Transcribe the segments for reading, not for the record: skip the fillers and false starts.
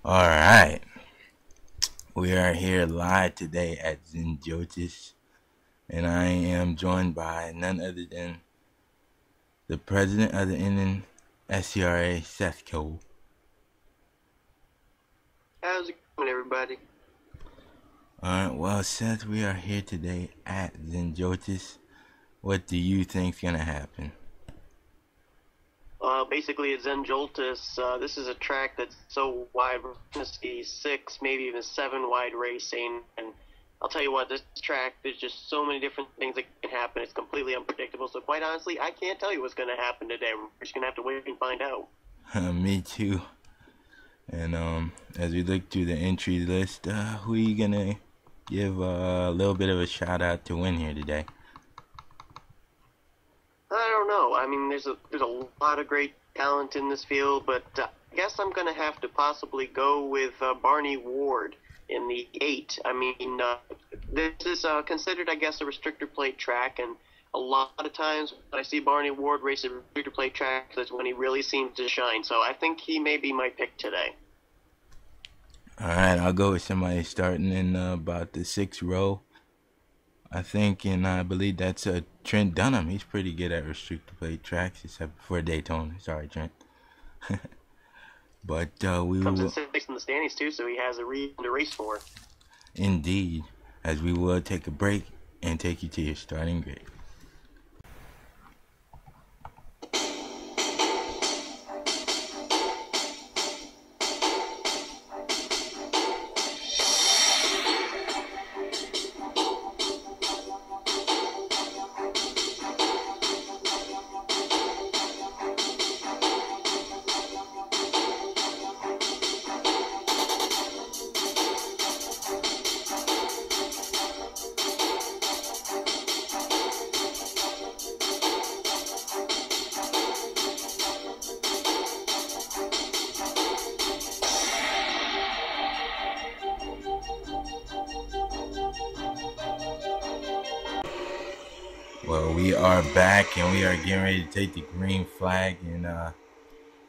Alright, we are here live today at Zen Joltis, and I am joined by none other than the president of the Indian SCRA, Seth Cole. How's it going, everybody? Alright, well, Seth, we are here today at Zen Joltis. What do you think's gonna happen? Basically, at Zen Joltis, this is a track that's so wide, we're going to see 6, maybe even 7 wide racing. And I'll tell you what, this track, there's just so many different things that can happen. It's completely unpredictable. So quite honestly, I can't tell you what's going to happen today. We're just going to have to wait and find out. Me too. And as we look through the entry list, who are you gonna give a little bit of a shout out to win here today? I don't know. I mean, there's a lot of great talent in this field, but I guess I'm going to have to possibly go with Barney Ward in the 8. I mean, this is considered, I guess, a restrictor plate track, and a lot of times when I see Barney Ward race a restrictor plate track, that's when he really seems to shine. So I think he may be my pick today. Alright, I'll go with somebody starting in about the 6th row. I think, and I believe that's Trent Dunham. He's pretty good at restrictor plate tracks, except for Daytona. Sorry, Trent. But we Comes in will 6th in the standings, too, so he has a reason to race for. indeed, as we will take a break and take you to your starting grid. Well, we are back and we are getting ready to take the green flag. And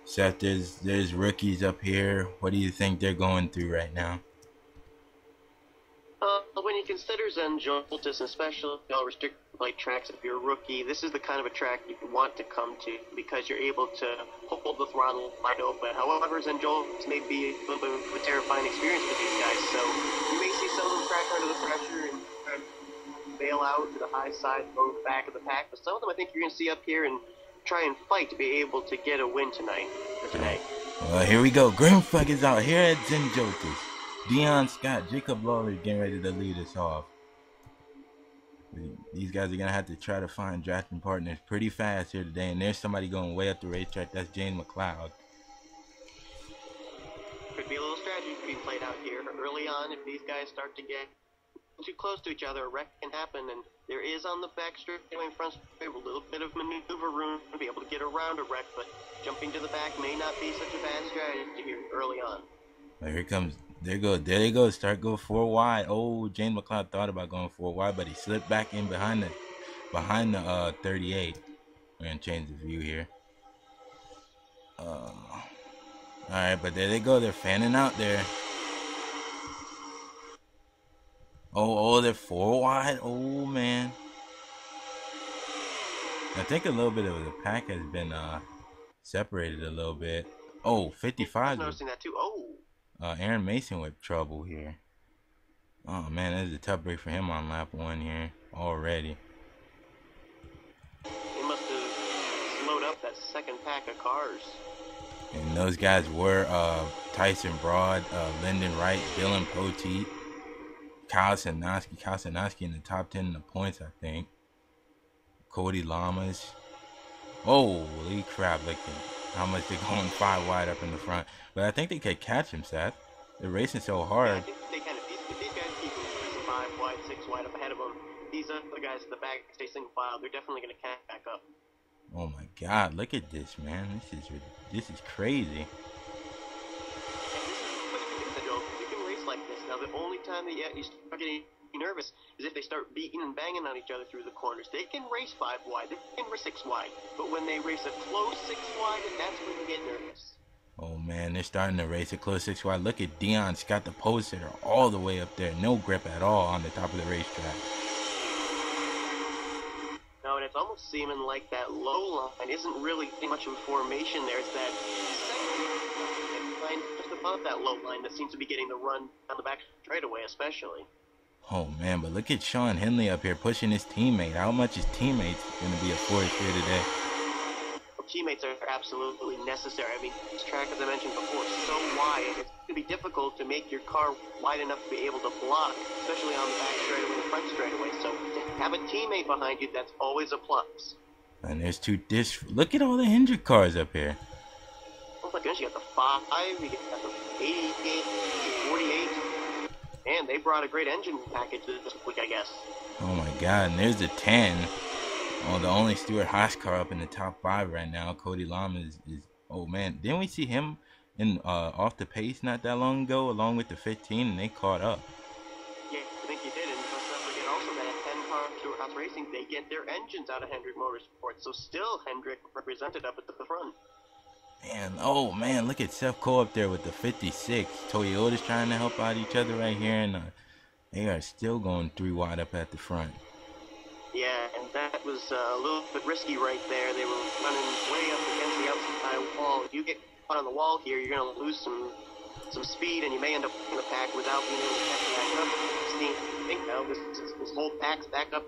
Seth, there's rookies up here. What do you think they're going through right now? When you consider Zen Joltis, especially restricted plate tracks, if you're a rookie, this is the kind of a track you want to come to because you're able to hold the throttle wide open. However, Zen Joltis may be a little bit of a terrifying experience for these guys, so you may see some of them crack under the pressure and bail out to the high side, go back of the pack, but some of them I think you're going to see up here and try and fight to be able to get a win tonight, or today. Well, here we go. Green flag is out here at Zen Joltis. Dion Scott, Jacob Lawler getting ready to lead us off. These guys are going to have to try to find drafting partners pretty fast here today. And there's somebody going way up the racetrack. That's James McLeod. Could be a little strategy being played out here. Early on, if these guys start to get too close to each other, a wreck can happen, and there is on the back straightaway in front a little bit of maneuver room to be able to get around a wreck, but jumping to the back may not be such a bad strategy here early on. Well, here comes... There they go. Start go 4 wide. Oh, James McLeod thought about going 4 wide, but he slipped back in behind the 38. We're gonna change the view here. All right, but there they go. They're fanning out there. Oh, they're 4 wide. Oh man. I think a little bit of the pack has been separated a little bit. Oh, 55. Noticing that too. Oh. Aaron Mason with trouble here. Oh man, this is a tough break for him on lap 1 here already. He must have slowed up that second pack of cars. And those guys were Tyson Broad, Lyndon Wright, Dylan Poteet, Kyle Sinoski. Kyle Sinoski in the top 10 in the points, I think. Cody Lamas. Holy crap, look at how much they're going 5 wide up in the front. But I think they could catch him, Seth. They're racing so hard. Yeah, I think they can. If these guys keep moving 5 wide, 6 wide up ahead of them, these other guys at the back stay single file, they're definitely going to catch back up. Oh my God, look at this, man. This is crazy. You can race like this. Now, the only time that you start getting nervous is if they start beating and banging on each other through the corners. They can race 5 wide, they can race 6 wide, but when they race a close 6 wide, that's when you get nervous. Oh man, they're starting to race a close 6 wide. Look at Dion's got the post hitter all the way up there. No grip at all on the top of the racetrack. No, and it's almost seeming like that low line isn't really much of a formation there. It's that second line just above that low line that seems to be getting the run on the back straightaway, especially. Oh, man, but look at Sean Henley up here pushing his teammate. How much his teammates going to be a force here today? Teammates are absolutely necessary. I mean, this track, as I mentioned before, is so wide, it's going to be difficult to make your car wide enough to be able to block, especially on the back straightaway and the front straightaway. So to have a teammate behind you, that's always a plus. And there's look at all the Hendrick cars up here. Oh my goodness, you got the 5, you got the 88, 48, and they brought a great engine package this week, I guess. Oh my God, and there's the 10. Oh, the only Stuart Haas car up in the top 5 right now. Cody Lama is oh man, didn't we see him in off the pace not that long ago along with the 15 and they caught up? Yeah, I think he did, and let's not forget also that 10 car Stuart Haas Racing, they get their engines out of Hendrick Motorsports, so still Hendrick represented up at the front. Man, oh man, look at Seth Cole up there with the 56. Toyota's trying to help out each other right here, and they are still going 3 wide up at the front. Yeah, and that was a little bit risky right there. They were running way up against the outside wall. If you get caught on the wall here, you're going to lose some speed, and you may end up in the pack without being able to catch back up. I think now this whole pack's back up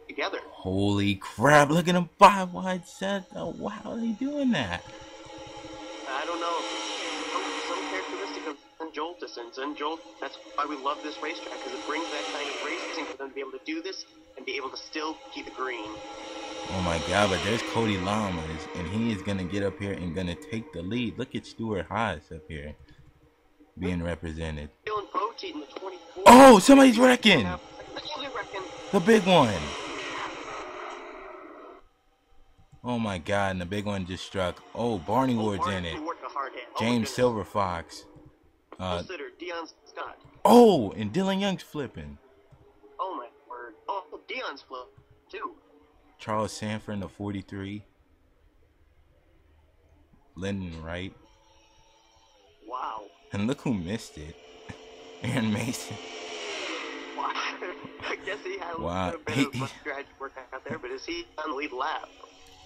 together. Holy crap, look at them 5 wide set. Oh, wow, how are they doing that? I don't know. Some characteristic of Zen Joltis, and Zen Joltis, that's why we love this racetrack, because it brings that kind of racing for them to be able to do this and be able to still keep it green. Oh my God, but there's Cody Lamas, and he is going to get up here and going to take the lead. Look at Stuart Haas up here being represented. In the 24. Oh, somebody's wrecking! The big one! Oh my God, and the big one just struck. Oh, Barney Ward's in it. James Silver Fox. Dion Scott. Oh, and Dylan Young's flipping. Oh my word. Oh, Dion's flip too. Charles Sanford in the 43. Lyndon Wright. Wow. And look who missed it. Aaron Mason. Wow. I guess he had a little bit of strategy work out there, but is he on the lead lap? I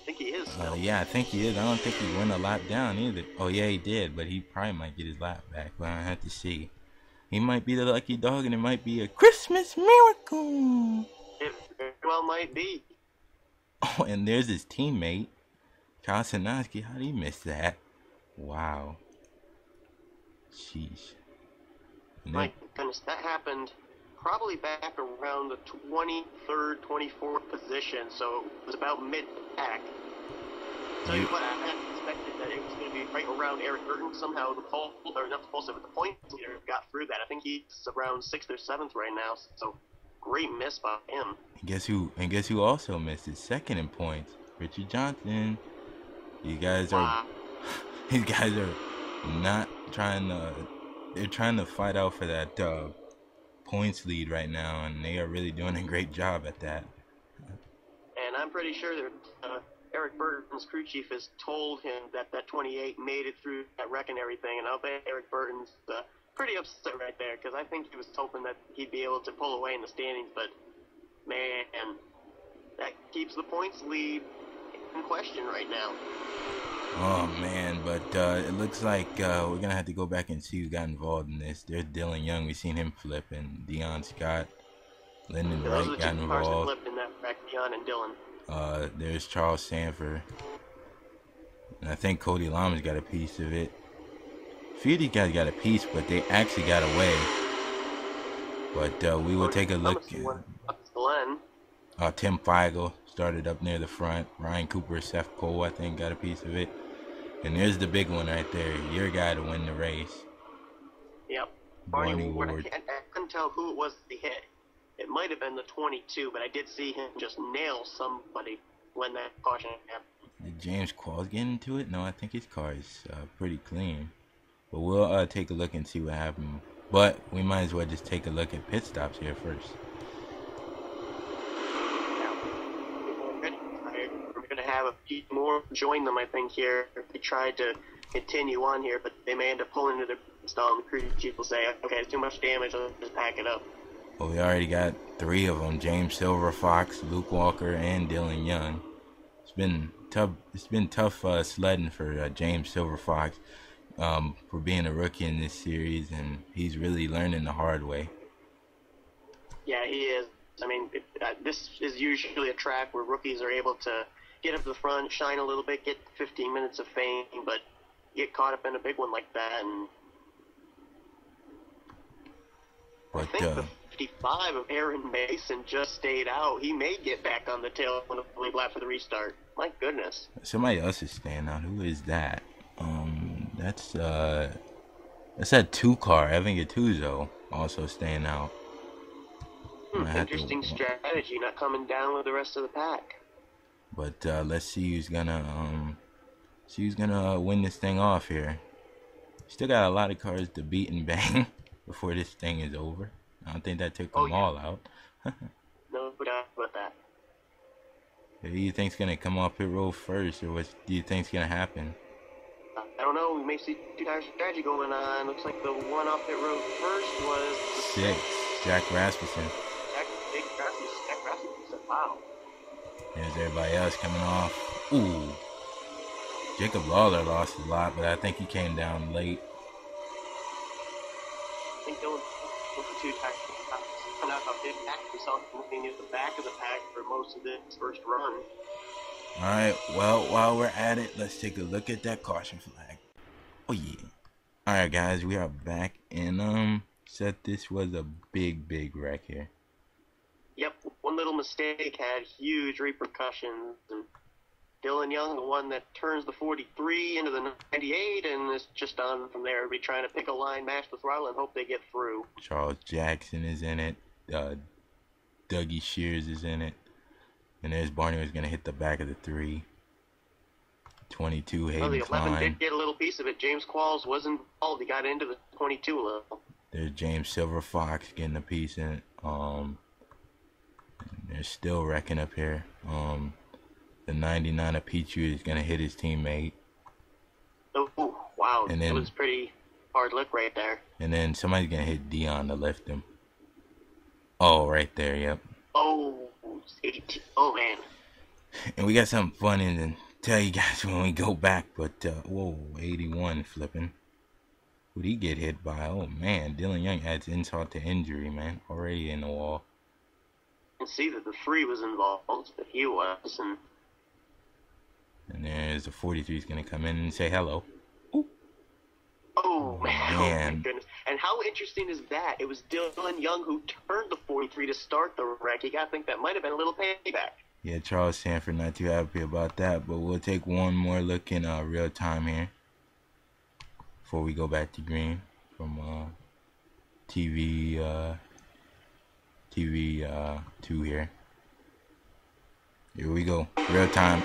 think he is still. Yeah, I think he is. I don't think he went a lap down either. Oh, yeah, he did, but he probably might get his lap back. But I have to see. He might be the lucky dog, and it might be a Christmas miracle. It very well might be. Oh, and there's his teammate, Kyle Sinoski. How did he miss that? Wow. Sheesh. My goodness, that happened probably back around the 23rd, 24th position, so it was about mid-pack. Tell you what, I had expected that it was going to be right around Eric Burton. Somehow the pole, or not the pole, but the point leader got through that. I think he's around 6th or 7th right now, so great miss by him. And guess who also missed his second in points? Richard Johnson. You guys are, these guys are not trying to, they're trying to fight out for that points lead right now, and they are really doing a great job at that. And I'm pretty sure that Eric Burton's crew chief has told him that that 28 made it through that wreck and everything, and I'll bet Eric Burton's pretty upset right there, because I think he was hoping that he'd be able to pull away in the standings, but man, that keeps the points lead in question right now. Oh man, but it looks like we're gonna have to go back and see who got involved in this. There's Dylan Young, we've seen him flip, and Dion Scott, Lyndon Wright got involved. Those are the two cars that flipped in that wreck, Dion and Dylan. There's Charles Sanford, and I think Cody Lama's got a piece of it. A few of these guys got a piece, but they actually got away. But we will take a look. Tim Feigl started up near the front. Ryan Cooper, Seth Cole, I think, got a piece of it. And there's the big one right there. Your guy to win the race. Yep. Barney Ward. I couldn't tell who it was that he hit. It might have been the 22, but I did see him just nail somebody when that caution happened. Did James Qualls get into it? No, I think his car is pretty clean. But we'll take a look and see what happened. But we might as well just take a look at pit stops here first. We're going to have a few more join them, I think, here. They tried to continue on here, but they may end up pulling into their stall, and the crew chief will say, okay, it's too much damage, let's just pack it up. Well, we already got 3 of them: James Silver Fox, Luke Walker, and Dylan Young. It's been tough. It's been tough sledding for James Silver Fox for being a rookie in this series, and he's really learning the hard way. Yeah, he is. I mean, this is usually a track where rookies are able to get up to the front, shine a little bit, get 15 minutes of fame, but get caught up in a big one like that. And But, I think the 55 of Aaron Mason just stayed out. He may get back on the tail on the lead lap for the restart. My goodness. somebody else is staying out. Who is that? That's that 2 car. Evan Gattuso also staying out. Interesting strategy, not coming down with the rest of the pack. But let's see who's gonna win this thing off here. Still got a lot of cars to beat and bang before this thing is over. I don't think that took them all out. No doubt about that. Who do you think's gonna come off pit road first, or what do you think's gonna happen? I don't know. We may see 2-tire strategy going on. Looks like the one off pit road first was the 6, Jack Rasmussen. Jack Rasmussen. Wow. There's everybody else coming off. Ooh. Jacob Lawler lost a lot, but I think he came down late. I think Dylan was the 2-tire. Found out how big pack we saw him moving into the back of the pack for most of this first run. Alright, well, while we're at it, let's take a look at that caution flag. Oh yeah. Alright guys, we are back, and Seth, this was a big wreck here. Yep, one little mistake had huge repercussions, and Dylan Young, the one that turns the 43 into the 98, and is just on from there. Be trying to pick a line, mash the throttle, and hope they get through. Charles Jackson is in it. Dougie Shears is in it. And there's Barney was going to hit the back of the 3. 22, Hayden the 11 Klein. did get a little piece of it. James Qualls was involved. He got into the 22 a little. There's James Silver Fox getting a piece in it. They're still wrecking up here. The 99 of Pichu is going to hit his teammate. Oh, wow. And then, it was pretty hard look right there. And then somebody's going to hit Dion to lift him. Oh, right there, yep. Oh, 18. Oh, man. And we got something funny to tell you guys when we go back, but, whoa, 81 flipping. Who'd he get hit by? Oh, man, Dylan Young adds insult to injury, man. Already in the wall. You can see that the 3 was involved, that he was, and there's the 43's going to come in and say hello. Ooh. Oh, man. Oh, my Man. goodness. And how interesting is that? It was Dylan Young who turned the 43 to start the wreck. You got to think that might have been a little payback. Yeah, Charles Sanford not too happy about that, but we'll take one more look in real time here before we go back to green from TV 2 here. Here we go, real time.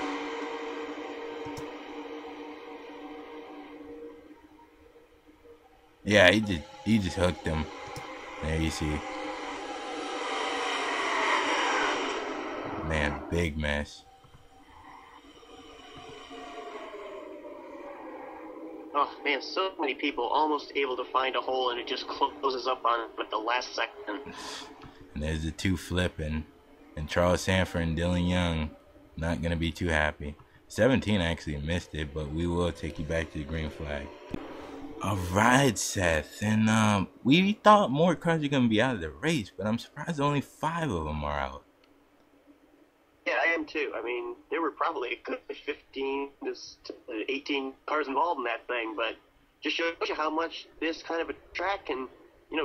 Yeah, he just hooked him. There you see. Man, big mess. Oh, man, so many people almost able to find a hole, and it just closes up on it at the last second. And there's the 2 flipping. And Charles Sanford and Dylan Young not going to be too happy. 17 actually missed it, but we will take you back to the green flag. Alright, Seth. And we thought more cars are going to be out of the race, but I'm surprised only 5 of them are out. Yeah, I am too. I mean, there were probably a good 15 to 18 cars involved in that thing, but just shows you how much this kind of a track can,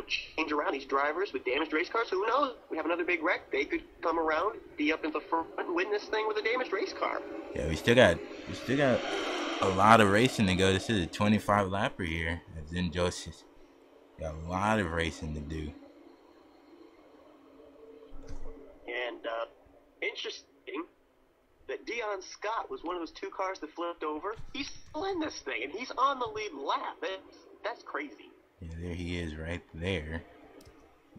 change around these drivers with damaged race cars. Who knows? We have another big wreck. They could come around, be up in the front, and win this thing with a damaged race car. Yeah, we still got a lot of racing to go. This is a 25 lapper here at Zen Joltis. Got a lot of racing to do. And interesting that Dion Scott was one of those 2 cars that flipped over. He's still in this thing, and he's on the lead lap. That's crazy. Yeah, there he is right there.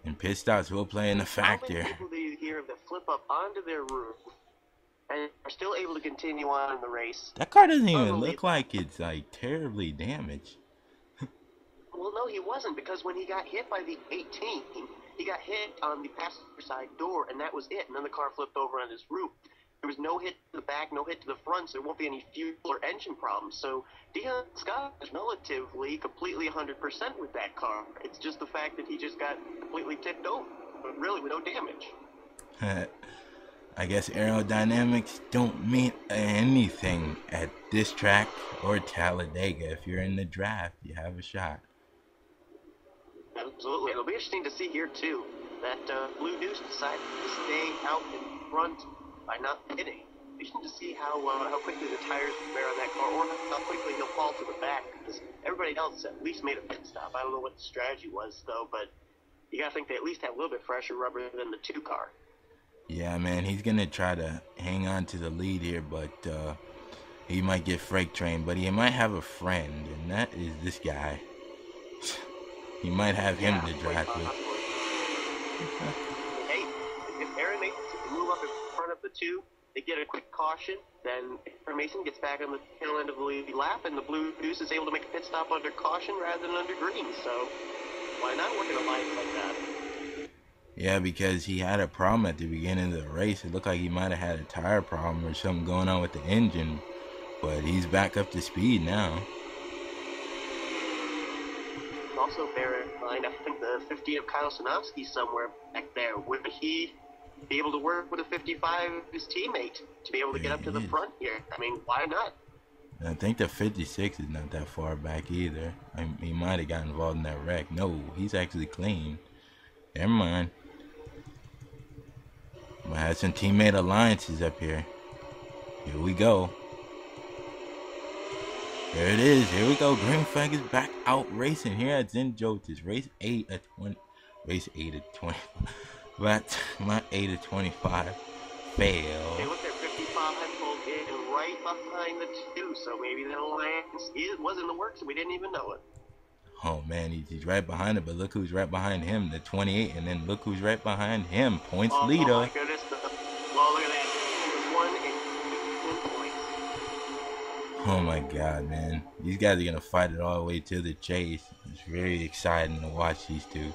And pit stops will play in the factor. How many people do you hear that flip up onto their roof, and are still able to continue on in the race. That car doesn't even look like it's like terribly damaged. Well, no, he wasn't, because when he got hit by the 18, he got hit on the passenger side door, and that was it. And then the car flipped over on his roof. There was no hit to the back, no hit to the front, so there won't be any fuel or engine problems. So Dion Scott is relatively completely 100% with that car. It's just the fact that he just got completely tipped over, but really with no damage. I guess aerodynamics don't mean anything at this track or Talladega. If you're in the draft, you have a shot. Absolutely. It'll be interesting to see here, too, that Blue Deuce decided to stay out in front by not hitting. It'll be interesting to see how quickly the tires wear on that car, or how quickly he'll fall to the back, because everybody else at least made a pit stop. I don't know what the strategy was, though, but you got to think they at least have a little bit fresher rubber than the 2 car. Yeah, man, he's going to try to hang on to the lead here, but he might get freight trained, but he might have a friend, and that is this guy. He might have him to drive with. Hey, if Aaron Mason can move up in front of the 2, they get a quick caution, then Aaron Mason gets back on the tail end of the lead lap, and the Blue Deuce is able to make a pit stop under caution rather than under green, so why not work in a line like that? Yeah, because he had a problem at the beginning of the race. It looked like he might have had a tire problem or something going on with the engine, but he's back up to speed now. Also bear in mind, I think the 50 of Kyle Sanofsky somewhere back there. Would he be able to work with a 55 of his teammate to be able to get up to the front here? I mean, why not? I think the 56 is not that far back either. He might have got involved in that wreck. No, he's actually clean. Never mind. Might have some teammate alliances up here. Here we go. There it is. Here we go. Green flag is back out racing here at Zen Joltis. Race 8 at 20. Race 8 at 20. But not 8 at 25. Fail. They look at 55 pulled in right behind the 2, so maybe that alliance was in the works and we didn't even know it. Oh man, he's right behind it, but look who's right behind him, the 28, and then look who's right behind him, points leader. Oh my goodness, well, look at that. 1 and 10 points. Oh my god, man. These guys are going to fight it all the way to the chase. It's very exciting to watch these two.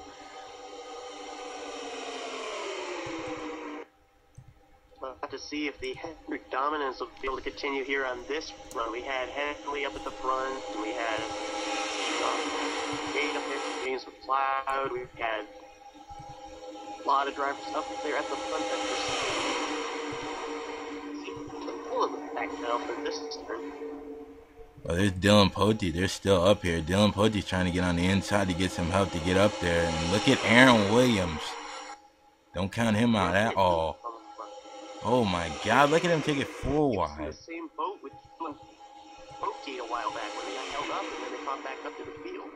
To see if the Hendrick dominance will be able to continue here on this run. We had Henley up at the front, we had Gate up there, James McLeod, we had a lot of drivers up there at the front. Pull in the back now for this turn. Well, there's Dylan Pote. They're still up here. Dylan Pote's trying to get on the inside to get some help to get up there. And look at Aaron Williams. Don't count him out at all. Oh my god, look at him take it 4 wide. In the same boat with Dylan Pote a while back when they got held up and then they caught back up to the field.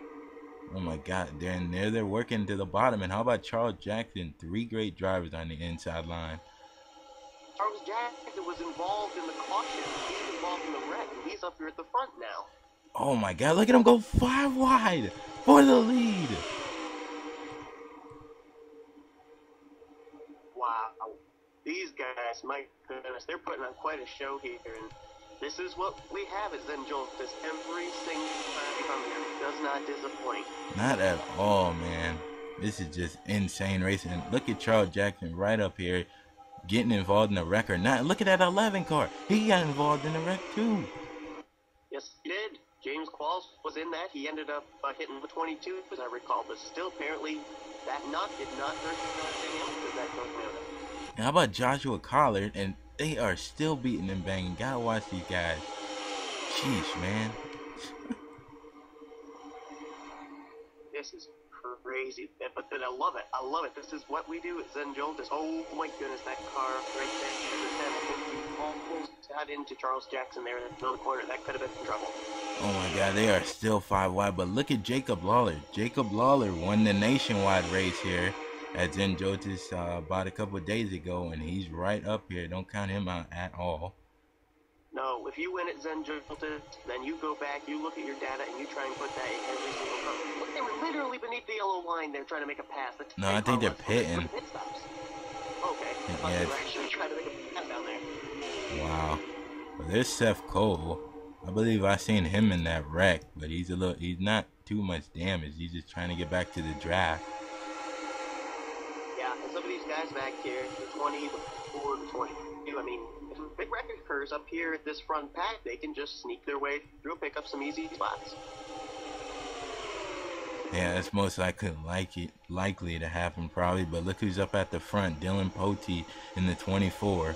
Oh my god, they're working to the bottom. And how about Charles Jackson? 3 great drivers on the inside line. Charles Jackson was involved in the caution. He's involved in the wreck, and he's up here at the front now. Oh my god, look at him go 5 wide for the lead. Wow. These guys, my goodness, they're putting on quite a show here. And this is what we have at Zen Joltis. Every single time we come here, does not disappoint. Not at all, man. This is just insane racing. Look at Charles Jackson right up here getting involved in the wreck or not. Look at that 11 car. He got involved in the wreck too. Yes, he did. James Qualls was in that. He ended up hitting the 22, as I recall. But still, apparently, that knock did not hurt anything else with that Toyota. And how about Joshua Collard? And they are still beating and banging. Gotta watch these guys. Sheesh, man. This is crazy. But I love it. I love it. This is what we do at Zen Joltis. Oh my goodness, that car right there. Almost got into Charles Jackson there in the corner. That could have been trouble. Oh my god, they are still 5 wide. But look at Jacob Lawler. Jacob Lawler won the nationwide race here at Zen Joltis about a couple of days ago, and he's right up here. Don't count him out at all. No, if you win at Zen Joltis, then you go back, you look at your data, and you try and put that in every single car. Look, they were literally beneath the yellow line there trying to make a pass. No, I think they're pitting. Okay. I thought Yeah, they were actually trying to make a pass down there. wow. Well, there's Seth Cole. I believe I seen him in that wreck, but he's not too much damage. He's just trying to get back to the draft. Yeah, and some of these guys back here, the 20, the 4, the 22, I mean, if a big wreck occurs up here at this front pack, they can just sneak their way through, pick up some easy spots. Yeah, that's most likely to happen probably. But look who's up at the front, Dylan Poteet in the 24.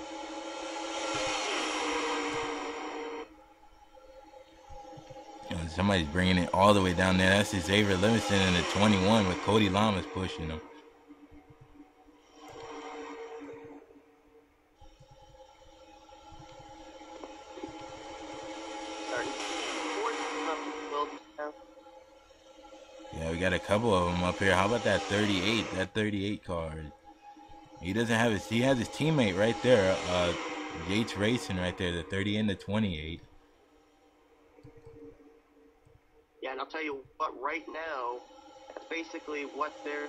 Somebody's bringing it all the way down there. That's Xavier Livingston in the 21 with Cody Lamas pushing him. Yeah, we got a couple of them up here. How about that 38? That 38 card. He doesn't have his. He has his teammate right there. Yates Racing right there. The 30 and the 28. Yeah, and I'll tell you what. Right now, that's basically what they're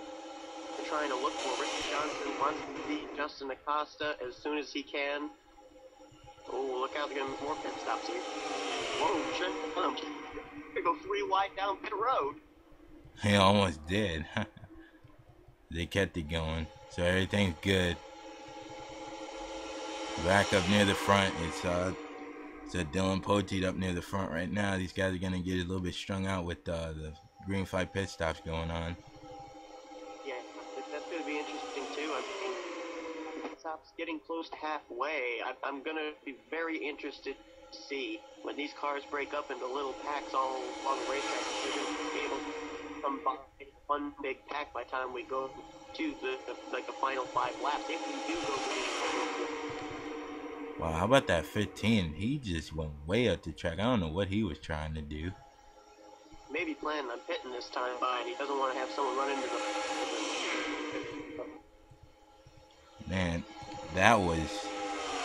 trying to look for. Richard Johnson wants to beat Justin Acosta as soon as he can. Oh, look out! They're gonna make more pit stops here. Whoa, shit! They go 3 wide down pit road. He almost did. They kept it going, so everything's good. Back up near the front, it's Dylan Poteet up near the front right now. These guys are gonna get a little bit strung out with the green flag pit stops going on. Yeah, that's gonna be interesting too. I mean, pit stops getting close to halfway. I'm gonna be very interested to see when these cars break up into little packs all along the racetrack. If they're gonna be able to come by one big pack by the time we go to the final 5 laps. If we do go to Wow, how about that 15? He just went way up the track. I don't know what he was trying to do. maybe planning on pitting this time by, and he doesn't want to have someone run into the... Man, that was...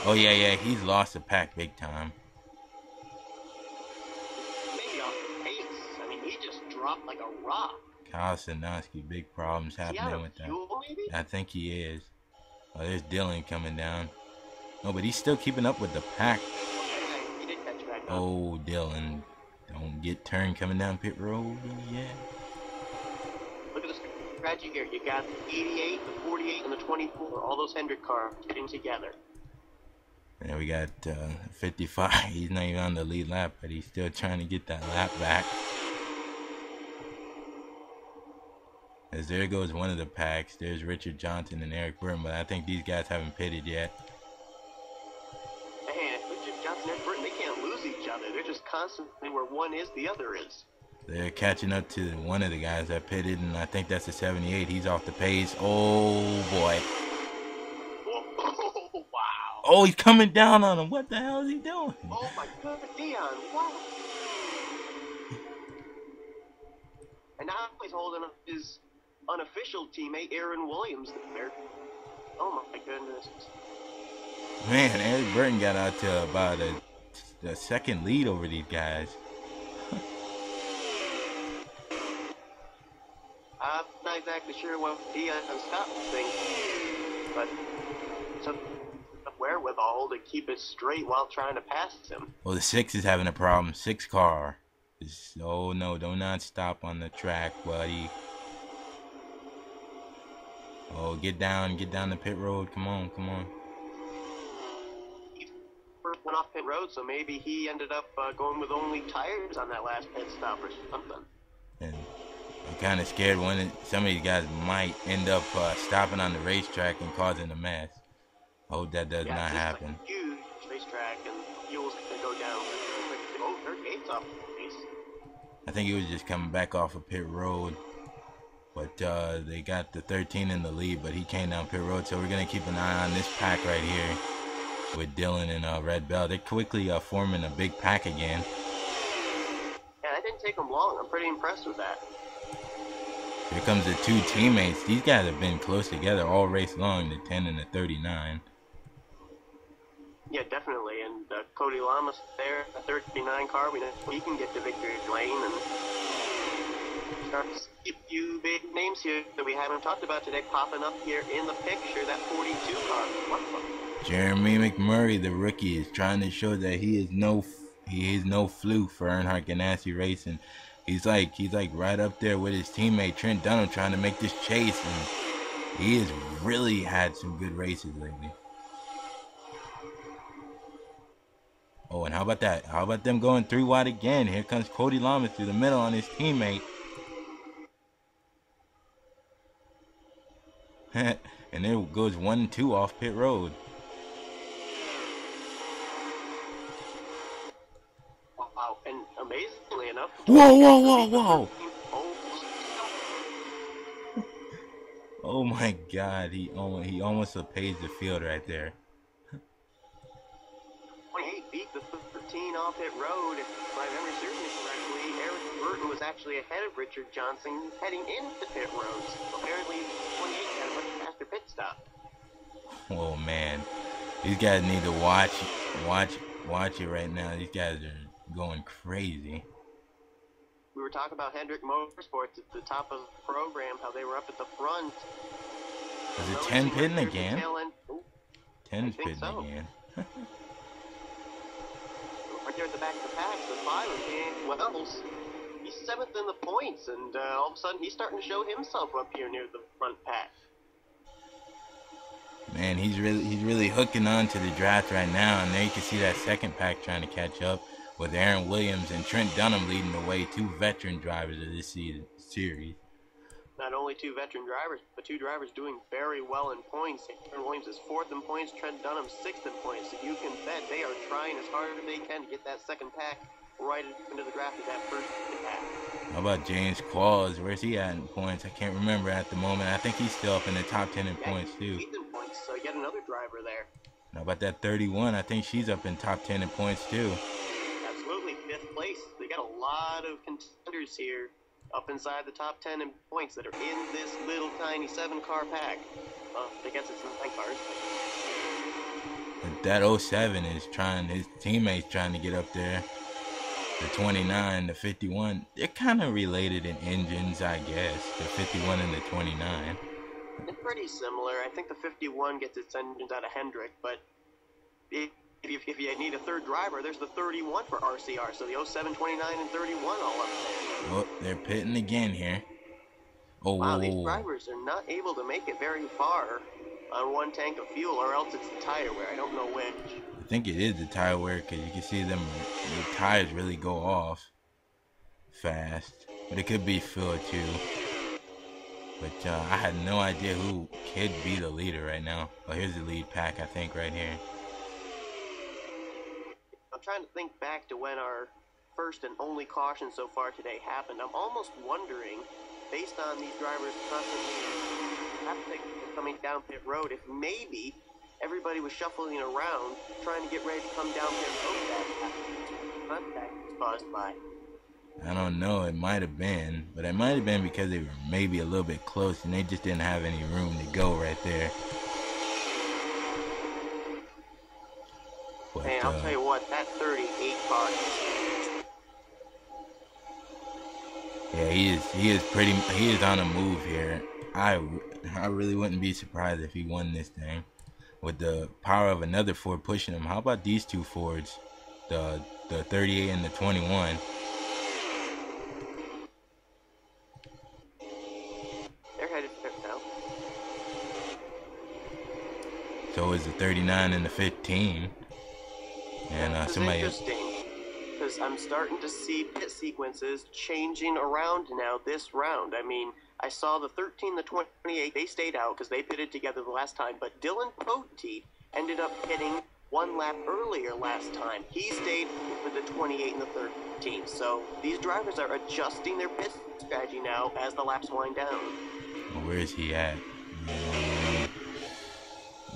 Oh, yeah, he's lost the pack big time. Maybe off the pace. I mean, he just dropped like a rock. Kyle Sanowski, big problems happening with that. Fuel, maybe? I think he is. Oh, there's Dylan coming down. No, but he's still keeping up with the pack. Okay, he did catch back up. Oh, Dylan. Don't get turned coming down pit road. Yeah. Look at this strategy here. You got the 88, the 48, and the 24. All those Hendrick cars getting together. And we got 55. He's not even on the lead lap, but he's still trying to get that lap back. As there goes one of the packs. There's Richard Johnson and Eric Burton, but I think these guys haven't pitted yet. Man, Richard Johnson and Eric Burton, they can't lose each other. They're just constantly where one is, the other is. They're catching up to one of the guys that pitted, and I think that's the 78. He's off the pace. Oh, boy. Oh, wow. Oh, he's coming down on him. What the hell is he doing? Oh, my goodness, Dion. Wow. And now he's holding up his unofficial teammate, Aaron Williams, there. Oh, my goodness. Man, Eric Burton got out to about a second lead over these guys. I'm not exactly sure what Dion and Scott think, but some wherewithal to keep it straight while trying to pass him. Well, the 6 is having a problem. 6 car. Oh, no, do not stop on the track, buddy. Oh, get down the pit road. Come on. He first went off pit road, so maybe he ended up going with only tires on that last pit stop or something. And I'm kind of scared some of these guys might end up stopping on the racetrack and causing a mess. I hope that does not happen. Like a huge racetrack, and fuel's going to go down. Oh, 38's off the pace. I think he was just coming back off of pit road. But they got the 13 in the lead, but he came down pit road. So we're going to keep an eye on this pack right here with Dylan and Red Bell. They're quickly forming a big pack again. Yeah, that didn't take them long. I'm pretty impressed with that. Here comes the 2 teammates. These guys have been close together all race long, the 10 and the 39. Yeah, definitely. And Cody Lamas there, a 39 car. We know he can get to victory lane and start to A few big names here that we haven't talked about today popping up here in the picture. That 42 car. What the? Jeremy McMurray, the rookie, is trying to show that he is no fluke for Earnhardt Ganassi Racing. He's like right up there with his teammate Trent Dunham trying to make this chase, and he has really had some good races lately. Oh, and how about that? How about them going 3 wide again? Here comes Cody Lamas through the middle on his teammate. And there goes 1 and 2 off pit road. Wow, and amazingly enough... Whoa. Oh my God, he almost paved the field right there. 28 beat the 13 off pit road. If my memory serves me correctly, Eric Burton was actually ahead of Richard Johnson heading into pit roads. Apparently, 28 had a much faster pit stop. Oh man, these guys need to watch it right now. These guys are going crazy. We were talking about Hendrick Motorsports at the top of the program, how they were up at the front. Is it 10 pitting again? 10's pitting so. Again. Right there at the back of the pack, the 5 of Dan Wells. He's 7th in the points, and all of a sudden he's starting to show himself up here near the front pack. Man, he's really hooking on to the draft right now, and there you can see that second pack trying to catch up with Aaron Williams and Trent Dunham leading the way, 2 veteran drivers of this series. Not only 2 veteran drivers, but 2 drivers doing very well in points. Aaron Williams is 4th in points, Trent Dunham 6th in points. So you can bet they are trying as hard as they can to get that second pack right into the draft of that first pack. How about James Qualls? Where's he at in points? I can't remember at the moment. I think he's still up in the top 10 in points too. 8th in points, so yet another driver there. How about that 31? I think she's up in top 10 in points too. Absolutely, 5th place. They got a lot of contenders here up inside the top 10 in points that are in this little tiny 7-car pack. I guess it's 9 cars. But that 07 is his teammate's trying to get up there. The 29, the 51, they're kind of related in engines, I guess. The 51 and the 29. They're pretty similar. I think the 51 gets its engines out of Hendrick, but if you need a third driver, there's the 31 for RCR. So the 07, 29, and 31 all up there. Oh, they're pitting again here. Oh, wow, these drivers are not able to make it very far on 1 tank of fuel, or else it's the tire wear. I don't know which. I think it is the tire wear, because you can see the tires really go off fast. But it could be fuel too. But I had no idea who could be the leader right now. Oh, here's the lead pack, I think, right here. I'm trying to think back to when our first and only caution so far today happened. I'm almost wondering, based on these drivers constantly coming down pit road, if maybe everybody was shuffling around trying to get ready to come down pit road that contact was caused by. I don't know, it might have been, but it might have been because they were maybe a little bit close and they just didn't have any room to go right there. But, man, I'll tell you what, that 38 car. Yeah, he is on a move here. I really wouldn't be surprised if he won this thing with the power of another Ford pushing him. How about these 2 Fords, the 38 and the 21? They're headed now. So is the 39 and the 15. And somebody. Interesting, because I'm starting to see pit sequences changing around now this round. I mean, I saw the 13, the 28, they stayed out because they pitted together the last time, but Dylan Poteet ended up pitting 1 lap earlier last time. He stayed with the 28 and the 13. So these drivers are adjusting their pit strategy now as the laps wind down. Well, where is he at?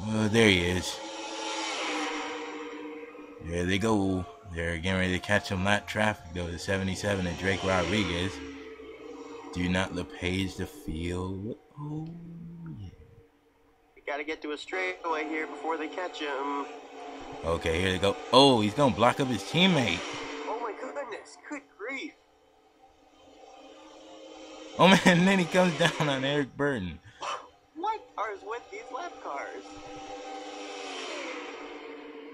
Well, there he is. There they go. They're getting ready to catch some lap traffic though. The 77 and Drake Rodriguez. Do not LePage the field. Oh, yeah. You gotta get to a straightaway here before they catch him. Okay, here they go. Oh, he's gonna block up his teammate. Oh my goodness, good grief. Oh man, and then he comes down on Eric Burton. What are with these lap cars?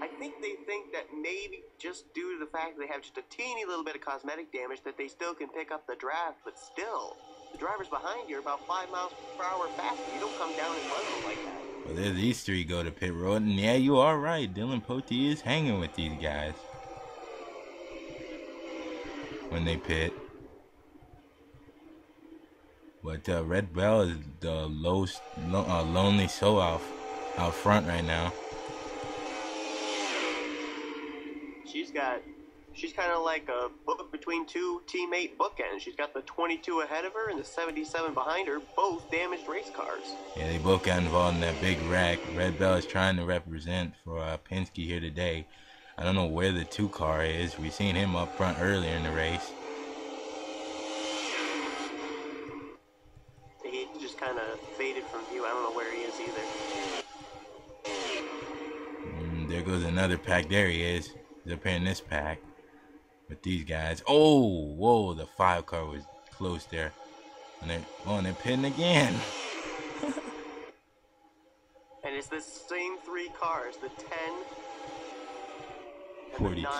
I think they think that maybe just due to the fact that they have just a teeny little bit of cosmetic damage that they still can pick up the draft, but still, the drivers behind you are about 5 miles per hour faster. You don't come down and run them like that. Well, there's these three go to pit road, and yeah, you are right. Dylan Pote is hanging with these guys when they pit. But Red Bell is the lonely soul out front right now. She's kind of like a book between two teammate bookends. She's got the 22 ahead of her and the 77 behind her, both damaged race cars. Yeah, they both got involved in that big wreck. Red Bell is trying to represent for Penske here today. I don't know where the 2 car is. We seen him up front earlier in the race. He just kind of faded from view. I don't know where he is either. There goes another pack. There he is. He's up here in this pack with these guys. Oh, whoa, the 5 car was close there. And they're pitting again. And it's the same 3 cars, the 10, and 42. the 9,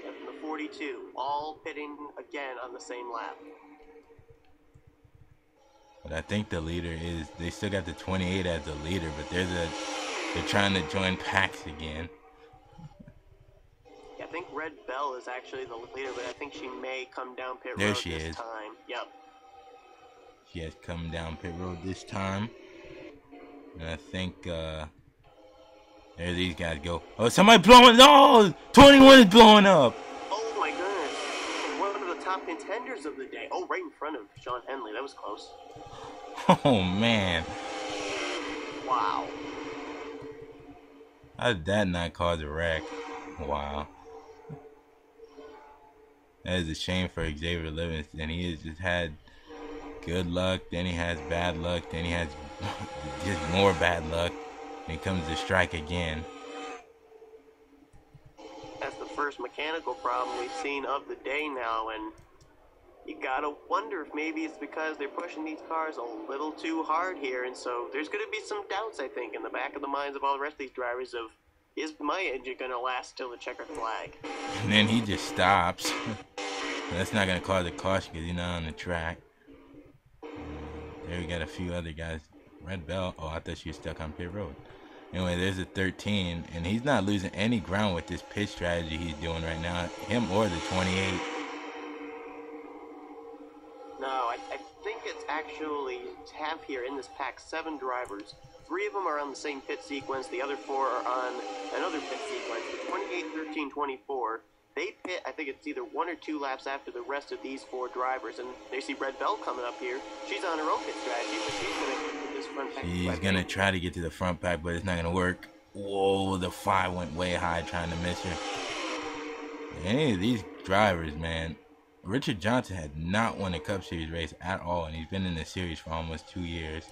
and the 42, all pitting again on the same lap. But I think the leader is, they still got the 28 as the leader, but they're trying to join packs again. Yeah, I think Red Bell is actually the leader, but I think she may come down pit There road she this is. time. Yep. She has come down pit road this time. And I think, there these guys go. Oh, somebody blowing, no! 21 is blowing up! Oh my goodness. One of the top contenders of the day. Oh, right in front of Sean Henley. That was close. Oh, man. Wow. How did that not cause a wreck? Wow. That is a shame for Xavier Livingston. He has just had good luck, then he has bad luck, then he has just more bad luck, and he comes to strike again. That's the first mechanical problem we've seen of the day now, and you gotta wonder if maybe it's because they're pushing these cars a little too hard here, and so there's gonna be some doubts, I think, in the back of the minds of all the rest of these drivers of, is my engine gonna last till the checkered flag? And then he just stops. That's not gonna cause a caution because he's not on the track. There we got a few other guys. Red Bell. Oh, I thought she was stuck on pit road. Anyway, there's a 13, and he's not losing any ground with this pit strategy he's doing right now. Him or the 28. No, I think it's actually have here in this pack 7 drivers. 3 of them are on the same pit sequence. The other 4 are on another pit sequence. The 28, 13, 24. They pit, I think it's either 1 or 2 laps after the rest of these 4 drivers. And they see Red Bell coming up here. She's on her own pit strategy, but she's going to get to this front pack. She's going to try to get to the front pack, but it's not going to work. Whoa, the 5 went way high trying to miss her. Any of these drivers, man. Richard Johnson had not won a Cup Series race at all, and he's been in the series for almost 2 years.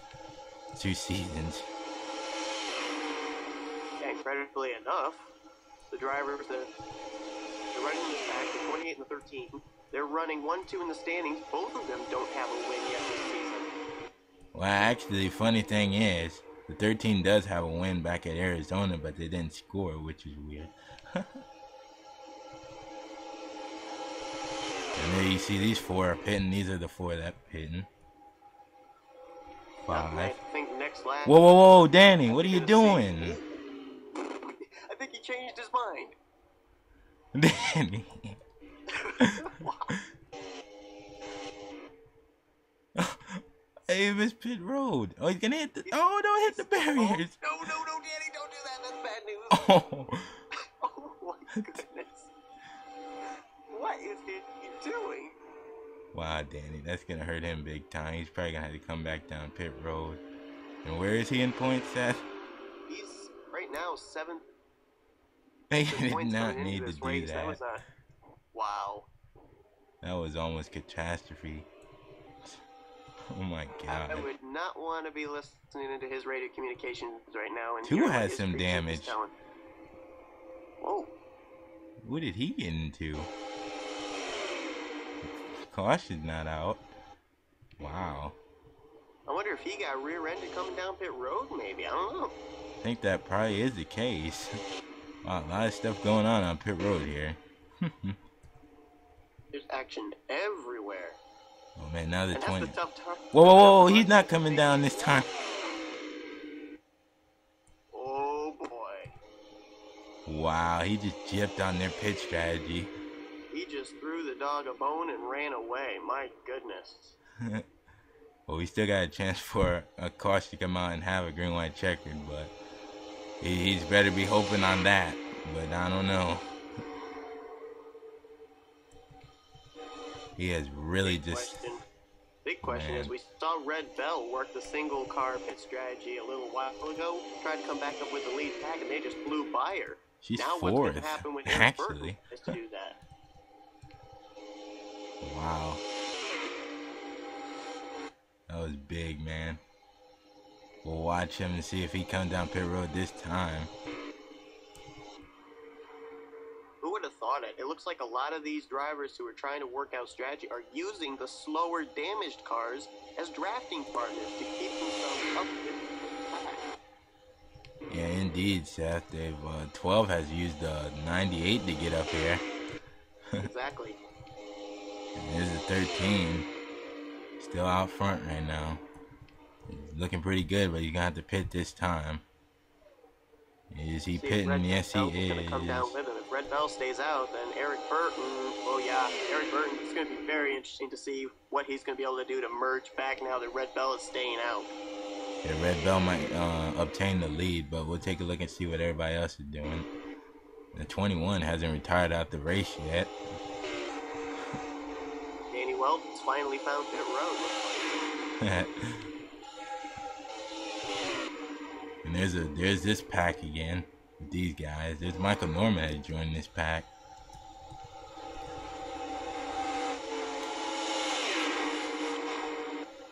2 seasons. Yeah, incredibly enough, the drivers that are running this pack, the 28 and the 13, they're running 1-2 in the standings. Both of them don't have a win yet this season. Well, actually, the funny thing is, the 13 does have a win back at Arizona, but they didn't score, which is weird. And there you see these 4 are pitting. These are the 4 that pitting. 5. I think next lap. Whoa, whoa, whoa, Danny, what are you doing? I think he changed his mind. Danny. Hey, Miss Pit Road. Oh, he's gonna hit the. Oh, don't hit the barriers. Oh, no, Danny, don't do that. That's bad news. Oh. Oh my goodness. What is he doing? Wow, Danny, that's gonna hurt him big time. He's probably gonna have to come back down pit road. And where is he in points, Seth? He's right now 7th. He did not need to do race. that. Wow. That was almost catastrophe. Oh my God. I would not want to be listening to his radio communications right now. And 2 has some damage. Whoa. What did he get into? Caution's not out. Wow. I wonder if he got rear-ended coming down pit road, maybe. I don't know. I think that probably is the case. Wow, a lot of stuff going on pit road here. There's action everywhere. Oh man, now the And 20. that's the tough time. Whoa, whoa, whoa, he's not coming down this time. Oh boy. Wow, he just gypped on their pit strategy. He just threw the dog a bone and ran away. My goodness. Well, we still got a chance for a caution to come out and have a green white checkered, but he's better be hoping on that. But I don't know. He has really Big question is, we saw Red Bell work the single car pit strategy a little while ago, tried to come back up with the lead pack, and they just flew by her. She's now fourth, what's going to happen when Eric Burton is to do that? Wow. That was big, man. We'll watch him and see if he comes down pit road this time. Who would have thought it? It looks like a lot of these drivers who are trying to work out strategy are using the slower, damaged cars as drafting partners to keep themselves up in the pack. Yeah, indeed, Seth. 12 has used the 98 to get up here. Exactly. And there's a 13. Still out front right now. He's looking pretty good, but he's gonna have to pit this time. Is he pitting? Yes, he is. Gonna come down with him. If Red Bell stays out, then Eric Burton. Oh yeah, Eric Burton. It's gonna be very interesting to see what he's gonna be able to do to merge back now that Red Bell is staying out. Yeah, Red Bell might obtain the lead, but we'll take a look and see what everybody else is doing. The 21 hasn't retired out the race yet. Danny Wells finally found pit road. And there's this pack again with these guys. There's Michael Norman that joined this pack.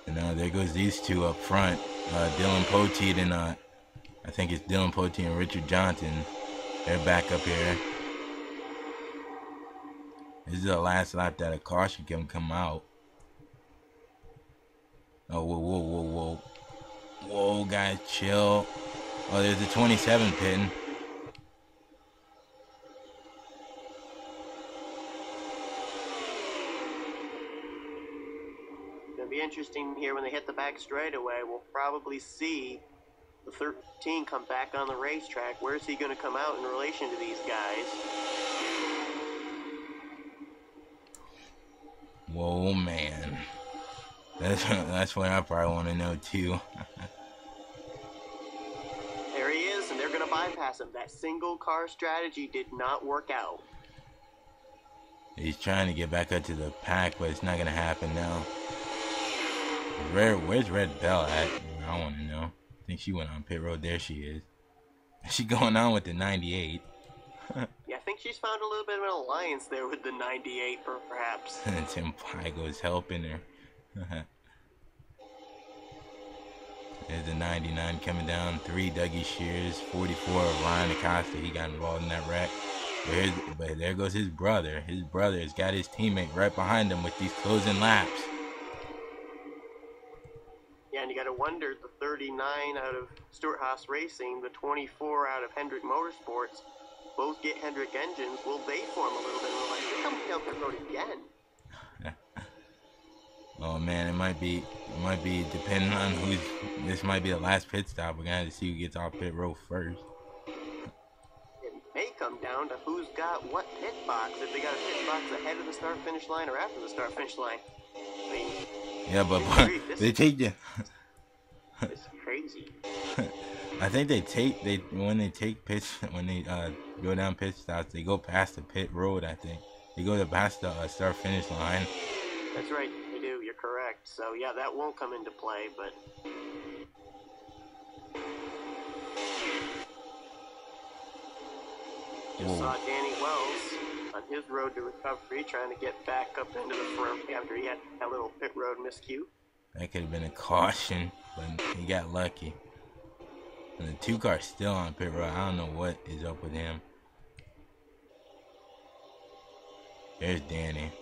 And there goes these two up front. Dylan Poteet and I think it's Dylan Poteet and Richard Johnson. They're back up here. This is the last lap that a caution can come out. Oh, whoa, whoa, whoa, whoa. Whoa, guys, chill. Oh, there's a 27 pitting. It's gonna be interesting here when they hit the back straightaway. We'll probably see the 13 come back on the racetrack. Where's he gonna come out in relation to these guys? Whoa, man. That's what I probably want to know too. There he is, and they're going to bypass him. That single car strategy did not work out. He's trying to get back up to the pack, but it's not going to happen now. Where's Red Bell at? I want to know. I think she went on pit road. There she is. She going on with the 98. Yeah, I think she's found a little bit of an alliance there with the 98, perhaps. And Tim Paigo's helping her. There's the 99 coming down. 3 Dougie Shears. 44 Ryan Acosta. He got involved in that wreck. But there goes his brother. His brother has got his teammate right behind him with these closing laps. Yeah, and you got to wonder, the 39 out of Stuart Haas Racing, the 24 out of Hendrick Motorsports, both get Hendrick engines. Will they form a little bit of a like, they're coming down pit road again? Oh man, it might be depending on who's. This might be the last pit stop. We're gonna have to see who gets off pit road first. It may come down to who's got what pit box. If they got a pit box ahead of the start finish line or after the start finish line. I mean, yeah, but they take the. It's crazy. I think when they go down pit stops, they go past the pit road. I think they go past the start finish line. That's right. You're correct. So yeah, that won't come into play, but just saw Danny Wells on his road to recovery trying to get back up into the front after he had that little pit road miscue. That could have been a caution, but he got lucky. And the 2 car's still on pit road. I don't know what is up with him. There's Danny.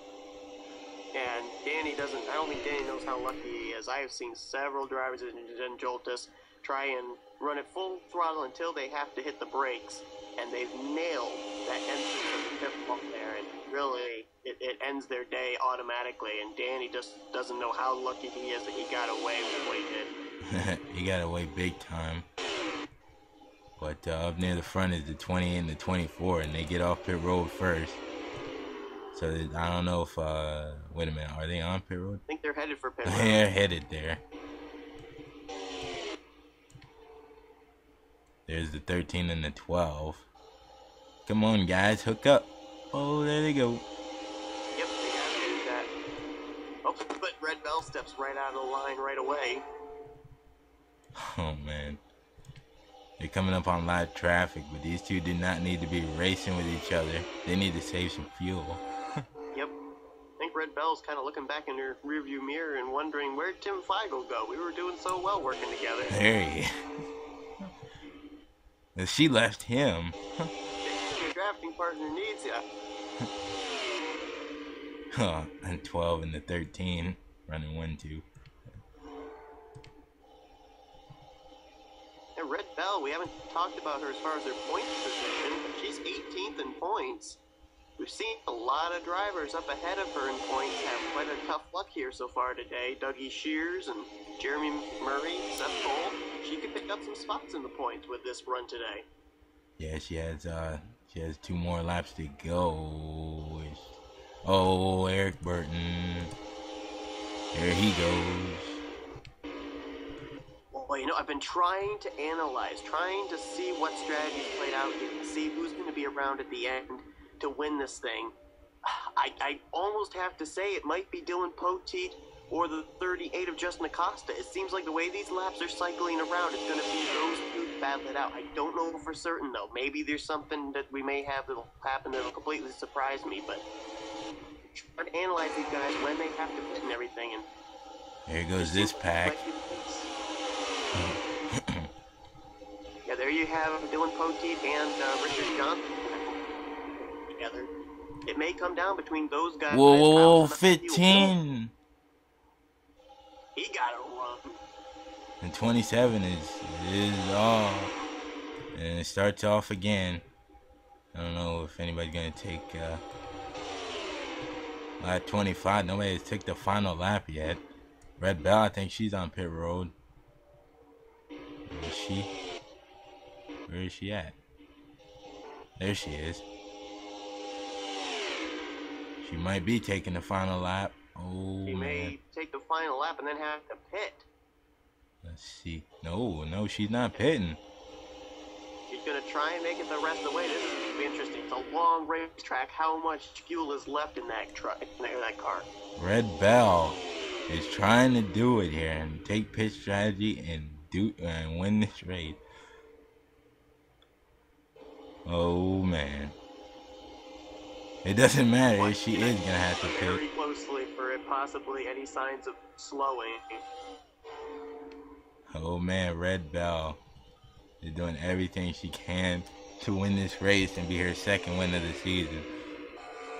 And Danny doesn't. I don't think Danny knows how lucky he is. I have seen several drivers in Zen Joltis try and run at full throttle until they have to hit the brakes, and they've nailed that entrance of the pit wall there, and really, it ends their day automatically. And Danny just doesn't know how lucky he is that he got away with what he did. He got away big time. But up near the front is the 20 and the 24, and they get off pit road first. So I don't know if, wait a minute, are they on pit road? I think they're headed for pit road. They're headed there. There's the 13 and the 12. Come on, guys, hook up. Oh, there they go. Yep, they got to do that. Oh, but Red Bell steps right out of the line right away. Oh, man. They're coming up on live traffic, but these two do not need to be racing with each other. They need to save some fuel. Yep. I think Red Bell's kind of looking back in her rearview mirror and wondering, where'd Tim Feigl go? We were doing so well working together. There he is. She left him. Your drafting partner needs ya. And 12 and the 13 running 1-2. And Red Bell, we haven't talked about her as far as her points position. She's 18th in points. We've seen a lot of drivers up ahead of her in points have quite a tough luck here so far today. Dougie Shears and Jeremy Murray, Seth Cole. She could pick up some spots in the points with this run today. Yeah, she has 2 more laps to go. Oh, Eric Burton. There he goes. Well, you know, I've been trying to analyze, trying to see what strategies played out here, see who's going to be around at the end to win this thing. I almost have to say it might be Dylan Poteet or the 38 of Justin Acosta. It seems like the way these laps are cycling around, it's going to be those two battle it out. I don't know for certain, though. Maybe there's something that we may have that'll happen that'll completely surprise me, but try to analyze these guys when they have to pit and everything. And here goes this pack. Yeah, there you have Dylan Poteet and Richard Johnson together. It may come down between those guys. Whoa, 15. He got a run. And 27 is off. And it starts off again. I don't know if anybody's going to take lap 25. Nobody has took the final lap yet. Red Bell, I think she's on pit road. Where is she? Where is she at? There she is. She might be taking the final lap. Oh, she may take the final lap and then have to pit. Let's see. No, she's not pitting. She's going to try and make it the rest of the way. This is going to be interesting. It's a long racetrack. How much fuel is left in that truck, in that car? Red Bell is trying to do it here and take pit strategy and win this race. Oh, man. It doesn't matter. She is going to have to pit. Very closely for it, possibly any signs of slowing. Oh, man. Red Bell is doing everything she can to win this race and be her second win of the season.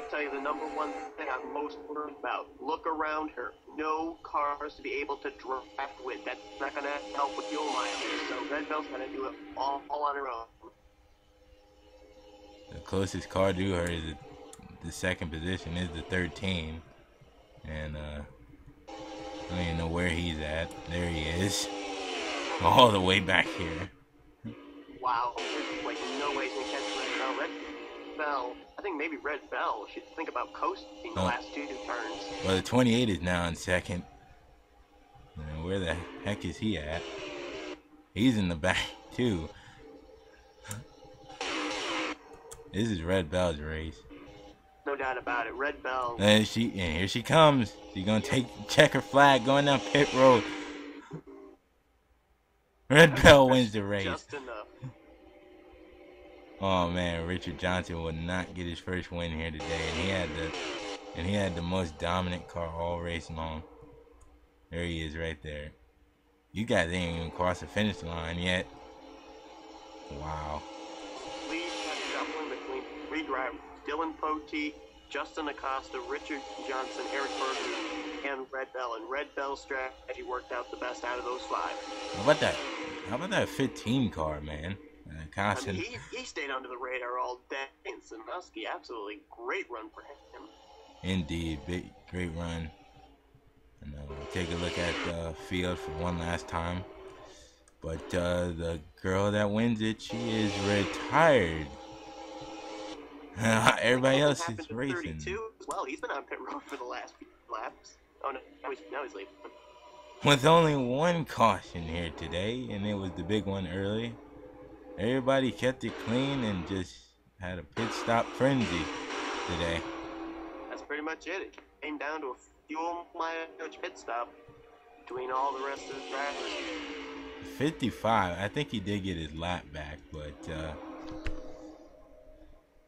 I'll tell you the number one thing I'm most worried about. Look around her. No cars to be able to draft with. That's not going to help with fuel mileage. So Red Bell's going to do it all on her own. The closest car to her is the second position is the 13. And I don't even know where he's at. There he is. All the way back here. Wow. There's like no way to catch Red Bell. Red Bell. I think maybe Red Bell should think about coasting the last two turns. Well, the 28 is now in second. And where the heck is he at? He's in the back, too. This is Red Bell's race. No doubt about it. Red Bell. And here she comes. She's going to check her flag going down pit road. Red Bell wins the race. Just enough. Oh man, Richard Johnson would not get his first win here today, and he had the most dominant car all race long. There he is, right there. You guys ain't even crossed the finish line yet. Wow. Please have shuffling between three drivers: Dylan Poteet, Justin Acosta, Richard Johnson, Eric Berger, and Red Bell. And Red Bell's strategy worked out the best out of those 5. How about that? How about that 15 car, man? I mean, he stayed under the radar all day. And Sanuski, absolutely great run for him. Indeed, great run. And we'll take a look at the field for one last time. But the girl that wins it, she is retired. Everybody else is racing. 32 as well. He's been on pit road for the last few laps. Oh no, now he's leaving. With only one caution here today, and it was the big one early. Everybody kept it clean and just had a pit stop frenzy today. That's pretty much it. It came down to a fuel mileage pit stop between all the rest of the drivers. 55. I think he did get his lap back, but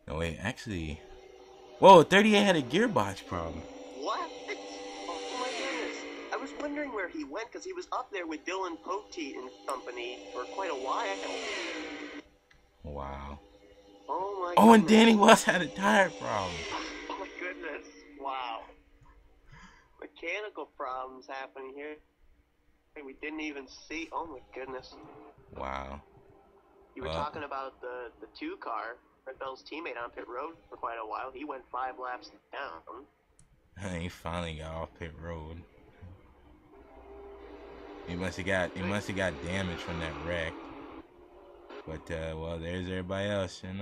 no wait, actually, whoa, 38 had a gearbox problem. What? Oh my goodness! I was wondering where he went because he was up there with Dylan Poteet and company for quite a while. Wow. Oh my. Oh, and Danny West had a tire problem. Oh my goodness! Wow. Mechanical problems happening here. We didn't even see. Oh my goodness. Wow. You were talking about the 2 car. Red Bell's teammate on pit road for quite a while. He went 5 laps down. He finally got off pit road. He must have got damage from that wreck. But well, there's everybody else, and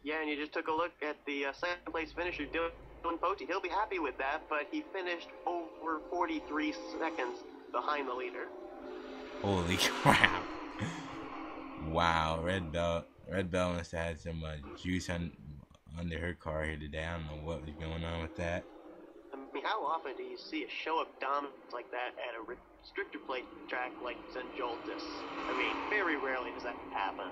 yeah, and you just took a look at the second place finisher, Dylan Poteet. He'll be happy with that, but he finished over 43 seconds behind the leader. Holy crap! Wow, Red Bell must have had some juice under her car here today. I don't know what was going on with that. I mean, how often do you see a show of dominance like that at a restrictor plate track like Zen Joltis? I mean, very rarely does that happen.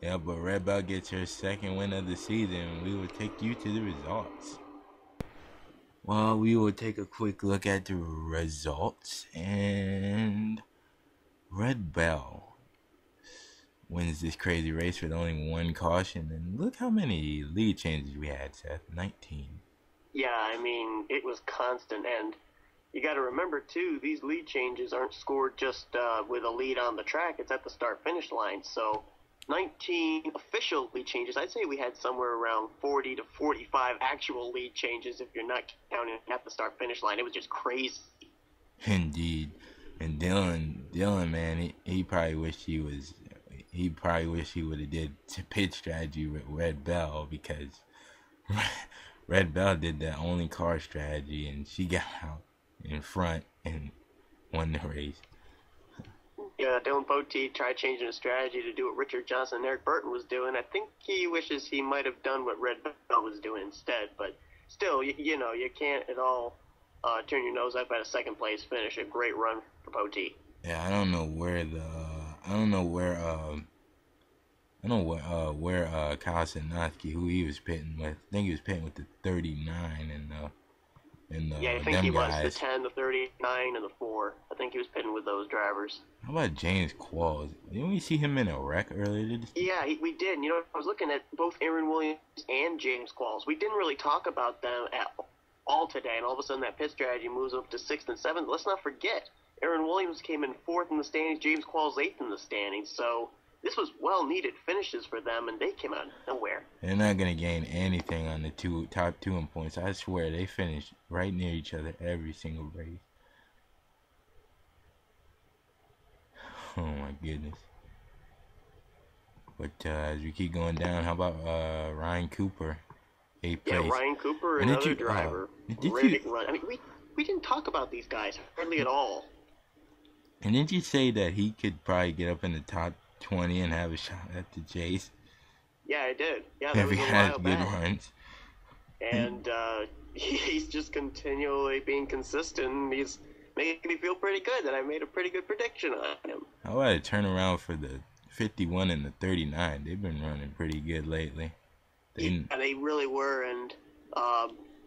Yeah, but Red Bell gets her second win of the season, and we will take you to the results. Well, we will take a quick look at the results, and Red Bell wins this crazy race with only 1 caution, and look how many lead changes we had, Seth. 19. Yeah, I mean, it was constant, and you got to remember, too, these lead changes aren't scored just with a lead on the track. It's at the start-finish line, so 19 official lead changes. I'd say we had somewhere around 40 to 45 actual lead changes if you're not counting at the start-finish line. It was just crazy. Indeed. And Dylan, man, he probably wished he would have did pit strategy with Red Bell, because Red Bell did the only car strategy, and she got out in front and won the race. Yeah, Dylan Poteet tried changing his strategy to do what Richard Johnson and Eric Burton was doing. I think he wishes he might have done what Red Bell was doing instead, but still, you know, you can't at all turn your nose up at a second place finish. A great run for Poteet. Yeah, I don't know where Kyle Sinoski, who he was pitting with. I think he was pitting with the 39 yeah, I think he was the 10, the 39, and the 4. I think he was pitting with those drivers. How about James Qualls? Didn't we see him in a wreck earlier? Yeah, we did. You know, I was looking at both Aaron Williams and James Qualls. We didn't really talk about them at all today, and all of a sudden that pit strategy moves up to 6th and 7th. Let's not forget, Aaron Williams came in 4th in the standings, James Qualls 8th in the standings, so this was well-needed finishes for them, and they came out of nowhere. They're not going to gain anything on the top two in points. I swear, they finished right near each other every single race. Oh, my goodness. But as we keep going down, how about Ryan Cooper? 8th place. Yeah, Ryan Cooper, another driver. Ready to run. I mean, we didn't talk about these guys hardly at all. And didn't you say that he could probably get up in the top 20 and have a shot at the chase? Yeah, I did. Yeah, that was a while back. Runs. And he's just continually being consistent. He's making me feel pretty good that I made a pretty good prediction on him. How about a turnaround for the 51 and the 39? They've been running pretty good lately. They really were, and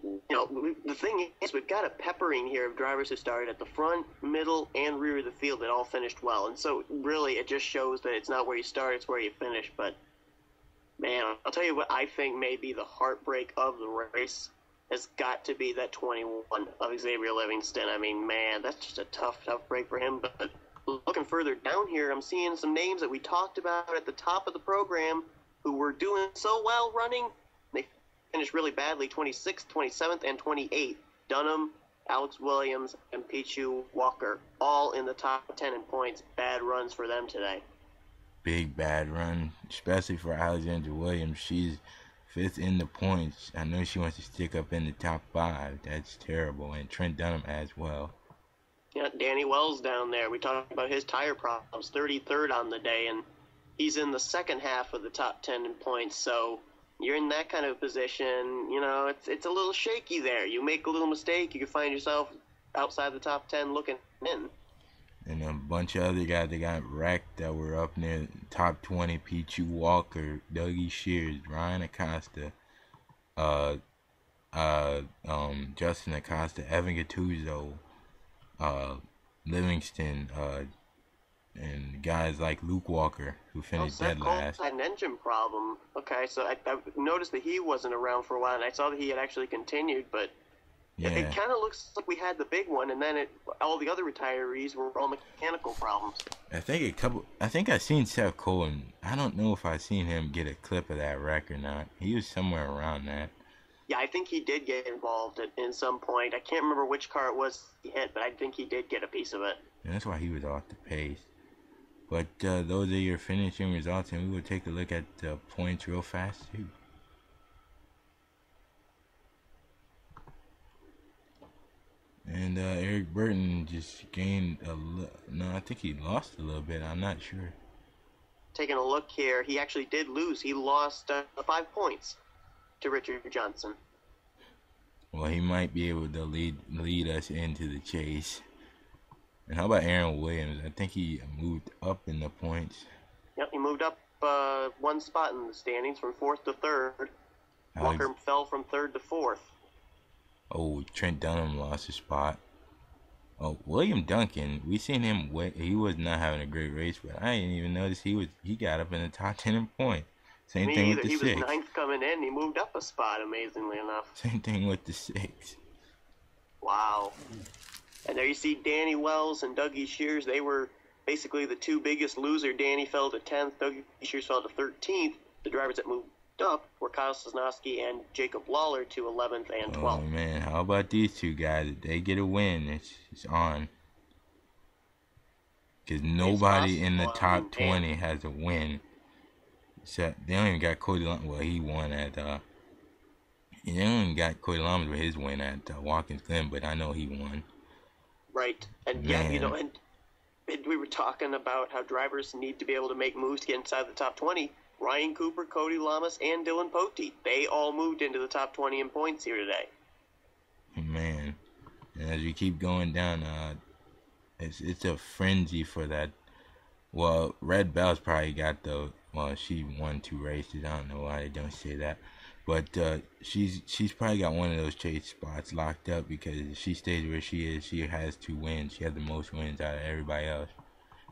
you know, the thing is, we've got a peppering here of drivers who started at the front, middle, and rear of the field that all finished well. And so, really, it just shows that it's not where you start, it's where you finish. But Man, I'll tell you what I think may be the heartbreak of the race has got to be that 21 of Xavier Livingston. I mean, man, that's just a tough, tough break for him. But looking further down here, I'm seeing some names that we talked about at the top of the program who were doing so well running. They finished really badly, 26th, 27th, and 28th. Dunham, Alex Williams, and Pichu Walker, all in the top 10 in points. Bad runs for them today. Big bad run, especially for Alexandra Williams. She's 5th in the points. I know she wants to stick up in the top 5. That's terrible. And Trent Dunham as well. Yeah, Danny Wells down there. We talked about his tire problems, 33rd on the day, and he's in the second half of the top 10 in points. So you're in that kind of position. You know, it's a little shaky there. You make a little mistake, you can find yourself outside the top 10 looking in. And a bunch of other guys that got wrecked that were up near top 20. Pichu Walker, Dougie Shears, Ryan Acosta, Justin Acosta, Evan Gattuso, Livingston, and guys like Luke Walker, who finished dead last. Seth Cole had an engine problem. Okay, so I noticed that he wasn't around for a while, and I saw that he had actually continued, but yeah. It kind of looks like we had the big one, and then all the other retirees were all mechanical problems. I think I seen Seth Cole, and I don't know if I seen him get a clip of that wreck or not. He was somewhere around that. Yeah, I think he did get involved in some point. I can't remember which car it was he hit, but I think he did get a piece of it. And that's why he was off the pace. But those are your finishing results, and we will take a look at the points real fast, too. And Eric Burton just gained no, I think he lost a little bit. I'm not sure. Taking a look here, he actually did lose. He lost 5 points to Richard Johnson. Well, he might be able to lead us into the chase. And how about Aaron Williams? I think he moved up in the points. Yep, he moved up 1 spot in the standings from 4th to 3rd. Walker fell from 3rd to 4th. Oh, Trent Dunham lost a spot. Oh, William Duncan, we seen him. He was not having a great race, but I didn't even notice he got up in the top 10 in points. Same thing with the 6. He was 9th coming in. He moved up a spot, amazingly enough. Same thing with the 6. Wow. And there you see Danny Wells and Dougie Shears. They were basically the 2 biggest losers. Danny fell to 10th. Dougie Shears fell to 13th. The drivers that moved up were Kyle Sosnowski and Jacob Lawler to 11th and 12th. Oh, man. How about these 2 guys? If they get a win, it's on. Because nobody in the top 20 has a win. Except they don't even got Cody Lamas. Well, he won at they don't even got Cody Lamas with his win at Watkins Glen, but I know he won. Right. And Man. yeah, and we were talking about how drivers need to be able to make moves to get inside the top 20. Ryan Cooper, Cody Lamas, and Dylan Poteet, they all moved into the top 20 in points here today. Man, and as we keep going down, it's a frenzy for that. Well, Red Bell's probably got she won 2 races. I don't know why they don't say that, but she's probably got one of those chase spots locked up because if she stays where she is, she has 2 wins. She has the most wins out of everybody else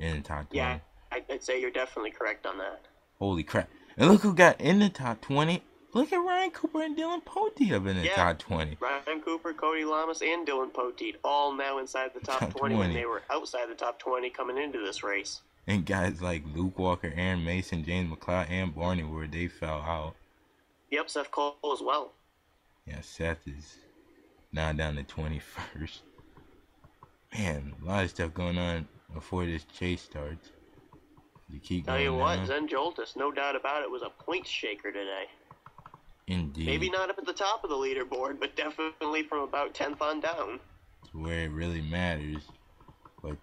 in the top 20. Yeah, I'd say you're definitely correct on that. Holy crap. And look who got in the top 20. Look at Ryan Cooper and Dylan Poteet up in the top 20. Ryan Cooper, Cody Lamas, and Dylan Poteet all now inside the top 20 when they were outside the top 20 coming into this race. And guys like Luke Walker, Aaron Mason, James McLeod, and Barney where they fell out. Yep, Seth Cole as well. Yeah, Seth is now down to 21st. Man, a lot of stuff going on before this chase starts. You keep Tell you what, down. Zen Joltis, no doubt about it, was a point shaker today. Indeed. Maybe not up at the top of the leaderboard, but definitely from about 10th on down. It's where it really matters. But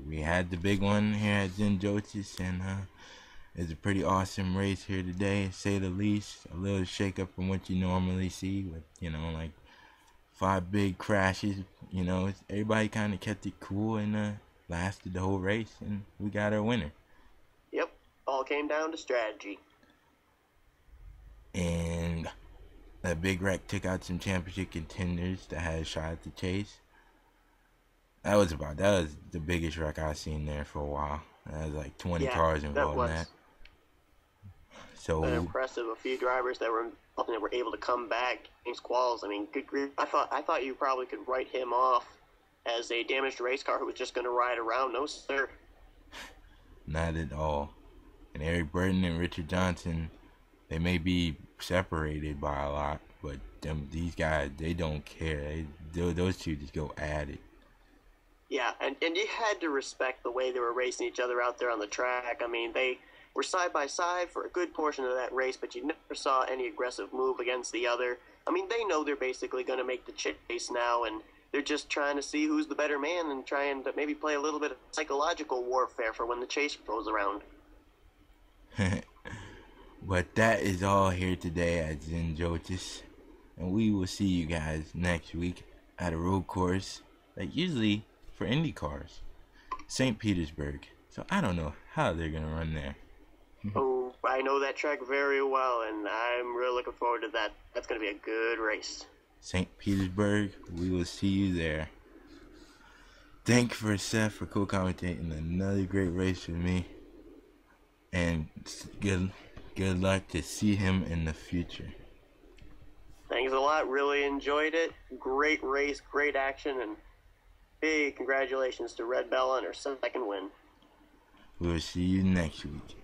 we had the big one here at Zen Joltis, and it's a pretty awesome race here today, to say the least. A little shake up from what you normally see with, like 5 big crashes. Everybody kind of kept it cool and lasted the whole race, and we got our winner. Yep, all came down to strategy. And that big wreck took out some championship contenders that had a shot at the chase. That was the biggest wreck I've seen there for a while. That was like 20 cars involved in that. been So impressive. A few drivers that were able to come back in quals. I mean, good grief. I thought you probably could write him off as a damaged race car who was just going to ride around. No, sir. not at all. And Eric Burton and Richard Johnson, they may be separated by a lot, but these guys, they don't care. Those two just go at it. Yeah, and you had to respect the way they were racing each other out there on the track. I mean, they were side by side for a good portion of that race, but you never saw any aggressive move against the other. I mean, they know they're basically going to make the chase now, and they're just trying to see who's the better man and trying to maybe play a little bit of psychological warfare for when the chase rolls around. But that is all here today at Zen Joltis, and we will see you guys next week at a road course that usually for Indy cars, St. Petersburg. So I don't know how they're gonna run there. Oh, I know that track very well, and I'm really looking forward to that. That's going to be a good race. St. Petersburg, we will see you there. Thank you for Seth for co-commentating another great race with me, and good luck to see him in the future. Thanks a lot. Really enjoyed it. Great race, great action, and big congratulations to Red Bell on her second win. We will see you next week.